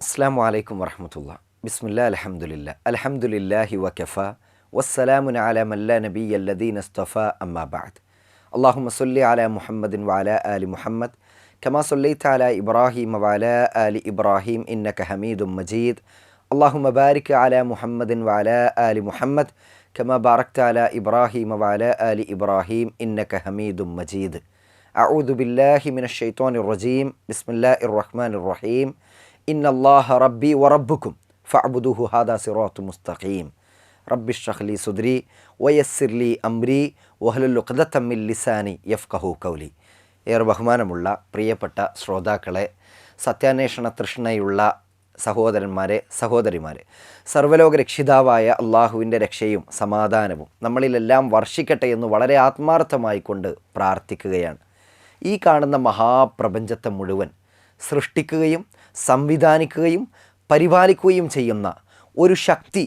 അസ്സലാമു അലൈക്കും വറഹ്മത്തുള്ളാഹി. ബിസ്മില്ലാ അൽഹംദുലില്ലാഹി വകഫ വസ്സലാമുൻ അലാ മൻ ലാ നബിയ്യ ലദീന ഇസ്തഫ അമ്മാ ബഅദ്. അല്ലാഹുമ്മ സ്വല്ലി അലാ മുഹമ്മദിൻ വഅലാ ആലി മുഹമ്മദ് കമാ സ്വല്ലൈത അലാ ഇബ്രാഹീം വഅലാ ആലി ഇബ്രാഹീം ഇന്നക ഹമീദും മജീദ്. അല്ലാഹുമ്മ ബാരിക് അലാ മുഹമ്മദിൻ വഅലാ ആലി മുഹമ്മദ് കമാ ബാറക്ത അലാ ഇബ്രാഹീം വഅലാ ആലി ഇബ്രാഹീം ഇന്നക ഹമീദും മജീദ്. അഊദു ബില്ലാഹി മിനശ് ശൈത്വാനിർ റജീം. ബിസ്മില്ലാഹിർ റഹ്മാനിർ റഹീം. ഇന്നല്ലാഹ റബ്ബി വറബ്ബുക്കും ഫഅബ്ദുഹു ഹാദാ സിറാത്തും മുസ്തഖീം. റബ്ബിശ്റഹ് ലി സുദ്രി വയസ്സിർ ലി അംരി വഹ്ലുൽ ഉഖ്ദതം മിൻ ലിസാനി യഫ്ഖഹു ഖൗലി. ഏറെ ബഹുമാനമുള്ള പ്രിയപ്പെട്ട ശ്രോതാക്കളെ, സത്യാന്വേഷണ തൃഷ്ണയുള്ള സഹോദരന്മാരെ, സഹോദരിമാരെ, സർവ്വലോക രക്ഷിതാവായ അള്ളാഹുവിൻ്റെ രക്ഷയും സമാധാനവും നമ്മളിലെല്ലാം വർഷിക്കട്ടെ എന്ന് വളരെ ആത്മാർത്ഥമായിക്കൊണ്ട് പ്രാർത്ഥിക്കുകയാണ്. ഈ കാണുന്ന മഹാപ്രപഞ്ചത്തെ മുഴുവൻ സൃഷ്ടിക്കുകയും സംവിധാനിക്കുകയും പരിപാലിക്കുകയും ചെയ്യുന്ന ഒരു ശക്തി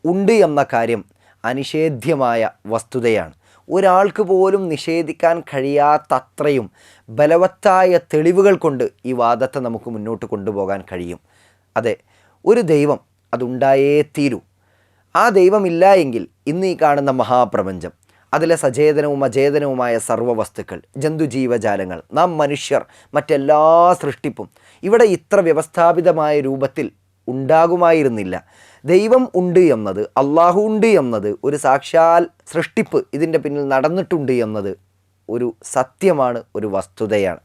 ഉണ്ട് എന്ന കാര്യം അനിഷേധ്യമായ വസ്തുതയാണ്. ഒരാൾക്ക് പോലും നിഷേധിക്കാൻ കഴിയാത്തത്രയും ബലവത്തായ തെളിവുകൾ കൊണ്ട് ഈ വാദത്തെ നമുക്ക് മുന്നോട്ട് കൊണ്ടുപോകാൻ കഴിയും. അതെ, ഒരു ദൈവം അതുണ്ടായേ തീരൂ. ആ ദൈവമില്ല എങ്കിൽ ഇന്ന് ഈ കാണുന്ന മഹാപ്രപഞ്ചം, അതിലെ സചേതനവും അചേതനവുമായ സർവ്വവസ്തുക്കൾ, ജന്തുജീവജാലങ്ങൾ, നാം മനുഷ്യർ, മറ്റെല്ലാ സൃഷ്ടിപ്പും ഇവിടെ ഇത്ര വ്യവസ്ഥാപിതമായ രൂപത്തിൽ ഉണ്ടാകുമായിരുന്നില്ല. ദൈവം ഉണ്ട് എന്നത്, അള്ളാഹു ഉണ്ട് എന്നത്, ഒരു സാക്ഷാൽ സൃഷ്ടിപ്പ് ഇതിൻ്റെ പിന്നിൽ നടന്നിട്ടുണ്ട് എന്നത് ഒരു സത്യമാണ്, ഒരു വസ്തുതയാണ്.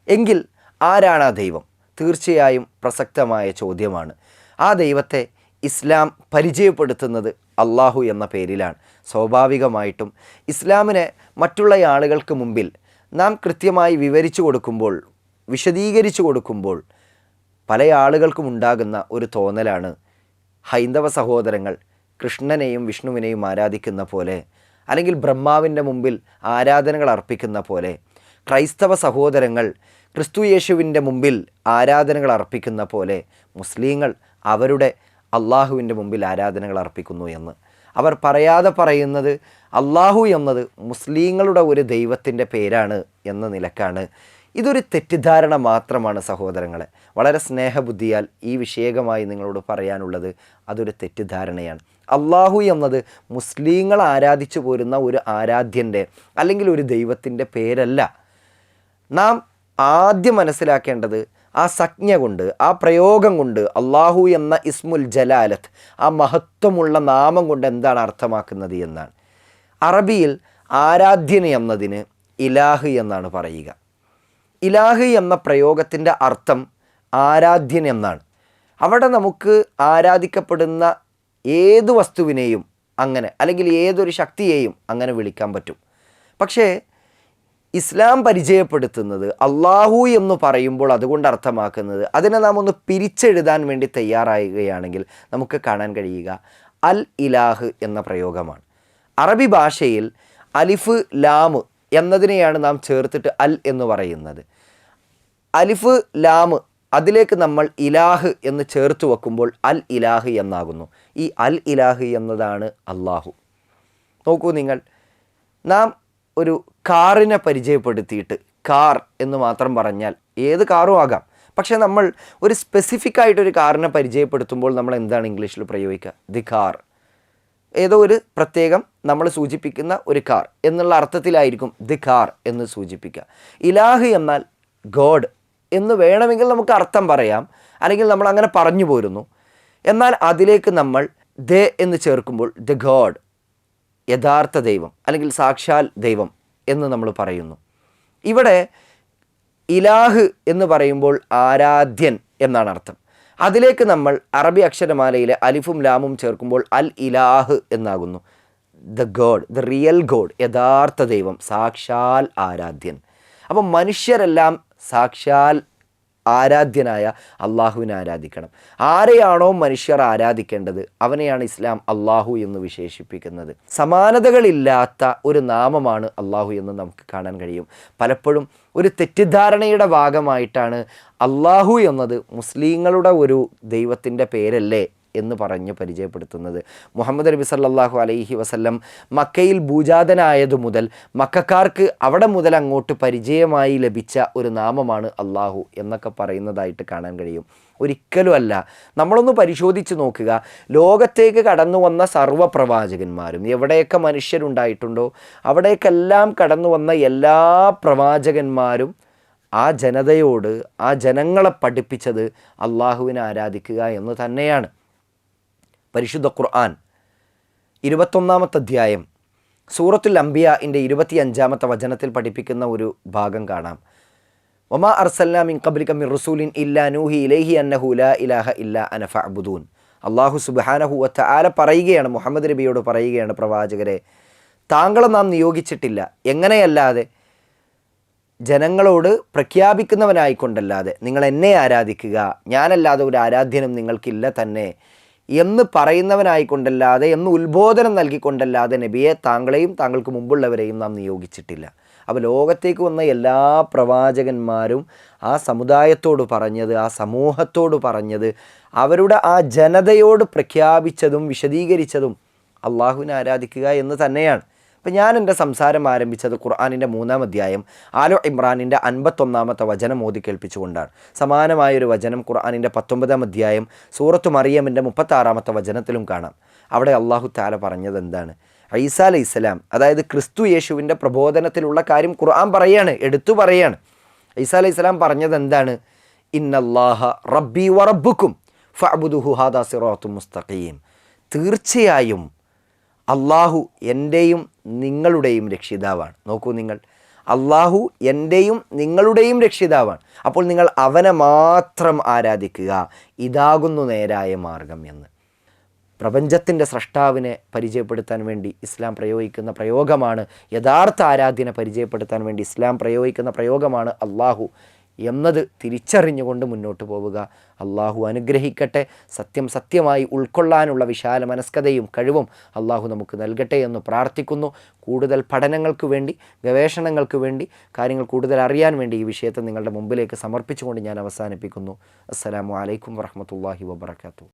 എങ്കിൽ ആരാണ് ആ ദൈവം? തീർച്ചയായും പ്രസക്തമായ ചോദ്യമാണ്. ആ ദൈവത്തെ ഇസ്ലാം പരിചയപ്പെടുത്തുന്നത് അള്ളാഹു എന്ന പേരിലാണ്. സ്വാഭാവികമായിട്ടും ഇസ്ലാമിനെ മറ്റുള്ള ആളുകൾക്ക് മുമ്പിൽ നാം കൃത്യമായി വിവരിച്ചു കൊടുക്കുമ്പോൾ, വിശദീകരിച്ചു കൊടുക്കുമ്പോൾ പല ആളുകൾക്കും ഉണ്ടാകുന്ന ഒരു തോന്നലാണ്, ഹൈന്ദവ സഹോദരങ്ങൾ കൃഷ്ണനെയും വിഷ്ണുവിനെയും ആരാധിക്കുന്ന പോലെ, അല്ലെങ്കിൽ ബ്രഹ്മാവിൻ്റെ മുമ്പിൽ ആരാധനകൾ അർപ്പിക്കുന്ന പോലെ, ക്രൈസ്തവ സഹോദരങ്ങൾ ക്രിസ്തു യേശുവിൻ്റെ മുമ്പിൽ ആരാധനകൾ അർപ്പിക്കുന്ന പോലെ മുസ്ലിങ്ങൾ അവരുടെ അള്ളാഹുവിൻ്റെ മുമ്പിൽ ആരാധനകൾ അർപ്പിക്കുന്നു എന്ന്. അവർ പറയാതെ പറയുന്നത് അള്ളാഹു എന്നത് മുസ്ലിങ്ങളുടെ ഒരു ദൈവത്തിൻ്റെ പേരാണ് എന്ന നിലക്കാണ്. ഇതൊരു തെറ്റിദ്ധാരണ മാത്രമാണ് സഹോദരങ്ങളെ. വളരെ സ്നേഹബുദ്ധിയാൽ ഈ വിഷയകമായി നിങ്ങളോട് പറയാനുള്ളത് അതൊരു തെറ്റിദ്ധാരണയാണ്. അള്ളാഹു എന്നത് മുസ്ലിങ്ങൾ ആരാധിച്ചു പോരുന്ന ഒരു ആരാധ്യൻ്റെ അല്ലെങ്കിൽ ഒരു ദൈവത്തിൻ്റെ പേരല്ല. നാം ആദ്യം മനസ്സിലാക്കേണ്ടത് ആ സംജ്ഞ കൊണ്ട്, ആ പ്രയോഗം കൊണ്ട്, അള്ളാഹു എന്ന ഇസ്മുൽ ജലാലത്ത്, ആ മഹത്വമുള്ള നാമം കൊണ്ട് എന്താണ് അർത്ഥമാക്കുന്നത് എന്നാണ്. അറബിയിൽ ആരാധ്യൻ എന്നതിന് ഇലാഹ് എന്നാണ് പറയുക. ഇലാഹ് എന്ന പ്രയോഗത്തിൻ്റെ അർത്ഥം ആരാധ്യൻ എന്നാണ്. അവിടെ നമുക്ക് ആരാധിക്കപ്പെടുന്ന ഏതു വസ്തുവിനെയും അങ്ങനെ, അല്ലെങ്കിൽ ഏതൊരു ശക്തിയെയും അങ്ങനെ വിളിക്കാൻ പറ്റും. പക്ഷേ ഇസ്ലാം പരിചയപ്പെടുത്തുന്നത് അള്ളാഹു എന്ന് പറയുമ്പോൾ അതുകൊണ്ട് അർത്ഥമാക്കുന്നത്, അതിനെ നാം ഒന്ന് പിരിച്ചെഴുതാൻ വേണ്ടി തയ്യാറാകുകയാണെങ്കിൽ നമുക്ക് കാണാൻ കഴിയുക അൽ ഇലാഹ് എന്ന പ്രയോഗമാണ്. അറബി ഭാഷയിൽ അലിഫ് ലാമ് എന്നതിനെയാണ് നാം ചേർത്തിട്ട് അൽ എന്ന് പറയുന്നത്. അലിഫ് ലാമ് അതിലേക്ക് നമ്മൾ ഇലാഹ് എന്ന് ചേർത്ത് വെക്കുമ്പോൾ അൽ ഇലാഹ് എന്നാകുന്നു. ഈ അൽ ഇലാഹ് എന്നതാണ് അള്ളാഹു. നോക്കൂ നിങ്ങൾ, നാം ഒരു കാറിനെ പരിചയപ്പെടുത്തിയിട്ട് കാർ എന്ന് മാത്രം പറഞ്ഞാൽ ഏത് കാറും ആകാം. പക്ഷേ നമ്മൾ ഒരു സ്പെസിഫിക് ആയിട്ടൊരു കാറിനെ പരിചയപ്പെടുത്തുമ്പോൾ നമ്മൾ എന്താണ് ഇംഗ്ലീഷിൽ പ്രയോഗിക്കുക? The car. ഏതോ ഒരു പ്രത്യേകം നമ്മൾ സൂചിപ്പിക്കുന്ന ഒരു കാർ എന്നുള്ള അർത്ഥത്തിലായിരിക്കും ദി കാർ എന്ന് സൂചിപ്പിക്കുക. ഇലാഹ് എന്നാൽ ഗോഡ് എന്ന് വേണമെങ്കിൽ നമുക്ക് അർത്ഥം പറയാം, അല്ലെങ്കിൽ നമ്മൾ അങ്ങനെ പറഞ്ഞു പോരുന്നു. എന്നാൽ അതിലേക്ക് നമ്മൾ ദ എന്ന് ചേർക്കുമ്പോൾ ദ ഗോഡ്, യഥാർത്ഥ ദൈവം അല്ലെങ്കിൽ സാക്ഷാൽ ദൈവം എന്ന് നമ്മൾ പറയുന്നു. ഇവിടെ ഇലാഹ് എന്ന് പറയുമ്പോൾ ആരാധ്യൻ എന്നാണ് അർത്ഥം. അതിലേക്ക് നമ്മൾ അറബി അക്ഷരമാലയിലെ അലിഫും ലാമും ചേർക്കുമ്പോൾ അൽ ഇലാഹ് എന്നാകുന്നു. The God, the real God, യഥാർത്ഥ ദൈവം, സാക്ഷാൽ ആരാധ്യൻ. അപ്പം മനുഷ്യരെല്ലാം സാക്ഷാൽ ആരാധ്യനായ അള്ളാഹുവിനെ ആരാധിക്കണം. ആരെയാണോ മനുഷ്യർ ആരാധിക്കേണ്ടത് അവനെയാണ് ഇസ്ലാം അള്ളാഹു എന്ന് വിശേഷിപ്പിക്കുന്നത്. സമാനതകളില്ലാത്ത ഒരു നാമമാണ് അള്ളാഹു എന്ന് നമുക്ക് കാണാൻ കഴിയും. പലപ്പോഴും ഒരു തെറ്റിദ്ധാരണയുടെ ഭാഗമായിട്ടാണ് അള്ളാഹു എന്നത് മുസ്ലിങ്ങളുടെ ഒരു ദൈവത്തിൻ്റെ പേരല്ലേ എന്ന് പറഞ്ഞ് പരിചയപ്പെടുത്തുന്നത്. മുഹമ്മദ് നബി സല്ലല്ലാഹു അലൈഹി വസല്ലം മക്കയിൽ ഭൂജാതനായതു മുതൽ മക്കക്കാർക്ക് അവിടെ മുതൽ അങ്ങോട്ട് പരിചയമായി ലഭിച്ച ഒരു നാമമാണ് അള്ളാഹു എന്നൊക്കെ പറയുന്നതായിട്ട് കാണാൻ കഴിയും. ഒരിക്കലും അല്ല. നമ്മളൊന്ന് പരിശോധിച്ച് നോക്കുക, ലോകത്തേക്ക് കടന്നു വന്ന സർവ്വപ്രവാചകന്മാരും എവിടെയൊക്കെ മനുഷ്യരുണ്ടായിട്ടുണ്ടോ അവിടേക്കെല്ലാം കടന്നു വന്ന എല്ലാ പ്രവാചകന്മാരും ആ ജനതയോട്, ആ ജനങ്ങളെ പഠിപ്പിച്ചത് അള്ളാഹുവിനെ ആരാധിക്കുക എന്ന് തന്നെയാണ്. പരിശുദ്ധ ഖുർആൻ 21-ാമത്തെ അധ്യായം സൂറത്തുൽ അംബിയാഇൻ്റെ 25-ാമത്തെ വചനത്തിൽ പഠിപ്പിക്കുന്ന ഒരു ഭാഗം കാണാം. വമാ അർസൽനാ മിൻ ഖബ്ലിക മിർ റസൂലിൻ ഇല്ലാ നൂഹി ഇലൈഹി അന്നഹു ലാ ഇലാഹ ഇല്ലാ അന ഫഅ്ബുദൂൻ. അല്ലാഹു സുബ്ഹാനഹു വ തആല പറയുകയാണ്, മുഹമ്മദ് നബിയോട് പറയുകയാണ്, പ്രവാചകരെ, താങ്കളെ നാം നിയോഗിച്ചിട്ടില്ല, എങ്ങനെയല്ലാതെ ജനങ്ങളോട് പ്രഖ്യാപിക്കുന്നവനായിക്കൊണ്ടല്ലാതെ നിങ്ങൾ എന്നെ ആരാധിക്കുക, ഞാനല്ലാതെ ഒരു ആരാധ്യനും നിങ്ങൾക്കില്ല തന്നെ എന്ന് പറയുന്നവനായിക്കൊണ്ടല്ലാതെ, എന്ന് ഉത്ബോധനം നൽകിക്കൊണ്ടല്ലാതെ നബിയെ താങ്കളെയും താങ്കൾക്ക് മുമ്പുള്ളവരെയും നാം നിയോഗിച്ചിട്ടില്ല. അപ്പോൾ ലോകത്തേക്ക് വന്ന എല്ലാ പ്രവാചകന്മാരും ആ സമുദായത്തോട് പറഞ്ഞത്, ആ സമൂഹത്തോട് പറഞ്ഞത്, അവരുടെ ആ ജനതയോട് പ്രഖ്യാപിച്ചതും വിശദീകരിച്ചതും അള്ളാഹുവിനെ ആരാധിക്കുക എന്ന് തന്നെയാണ്. അപ്പം ഞാൻ എൻ്റെ സംസാരം ആരംഭിച്ചത് ഖുർആനിൻ്റെ 3-ാം അധ്യായം ആലു ഇമ്രാനിൻ്റെ 51-ാമത്തെ വചനം ഓതി കേൾപ്പിച്ചുകൊണ്ടാണ്. സമാനമായൊരു വചനം ഖുർആനിൻ്റെ 19-ാം അധ്യായം സൂറത്തു മറിയമിൻ്റെ 36-ാമത്തെ വചനത്തിലും കാണാം. അവിടെ അള്ളാഹു തആല പറഞ്ഞത് എന്താണ്? ഈസാ അലൈഹിസ്സലാം, അതായത് ക്രിസ്തു യേശുവിൻ്റെ പ്രബോധനത്തിലുള്ള കാര്യം ഖുർആൻ പറയാണ്, എടുത്തു പറയാണ്. ഈസാ അലൈഹിസ്സലാം പറഞ്ഞത് എന്താണ്? ഇന്നല്ലാഹ റബ്ബി വ റബ്ബുക്കും ഫഅ്ബുദുഹു ഹാദാ സിറാത്തും മുസ്തഖീം. തീർച്ചയായും അള്ളാഹു എൻ്റെയും നിങ്ങളുടെയും രക്ഷിതാവാണ്. നോക്കൂ നിങ്ങൾ, അള്ളാഹു എൻ്റെയും നിങ്ങളുടെയും രക്ഷിതാവാണ്. അപ്പോൾ നിങ്ങൾ അവനെ മാത്രം ആരാധിക്കുക, ഇതാകുന്നു നേരായ മാർഗം എന്ന്. പ്രപഞ്ചത്തിൻ്റെ സ്രഷ്ടാവിനെ പരിചയപ്പെടുത്താൻ വേണ്ടി ഇസ്ലാം പ്രയോഗിക്കുന്ന പ്രയോഗമാണ്, യഥാർത്ഥ ആരാധ്യനെ പരിചയപ്പെടുത്താൻ വേണ്ടി ഇസ്ലാം പ്രയോഗിക്കുന്ന പ്രയോഗമാണ് അള്ളാഹു എന്നത് തിരിച്ചറിഞ്ഞുകൊണ്ട് മുന്നോട്ട് പോവുക. അള്ളാഹു അനുഗ്രഹിക്കട്ടെ. സത്യം സത്യമായി ഉൾക്കൊള്ളാനുള്ള വിശാല മനസ്കതയും കഴിവും അള്ളാഹു നമുക്ക് നൽകട്ടെ എന്ന് പ്രാർത്ഥിക്കുന്നു. കൂടുതൽ പഠനങ്ങൾക്ക് വേണ്ടി, ഗവേഷണങ്ങൾക്ക് വേണ്ടി, കാര്യങ്ങൾ കൂടുതൽ അറിയാൻ വേണ്ടി ഈ വിഷയത്തെ നിങ്ങളുടെ മുമ്പിലേക്ക് സമർപ്പിച്ചുകൊണ്ട് ഞാൻ അവസാനിപ്പിക്കുന്നു. അസ്സലാമു അലൈക്കും വറഹ്മത്തുള്ളാഹി വബറകാതുഹു.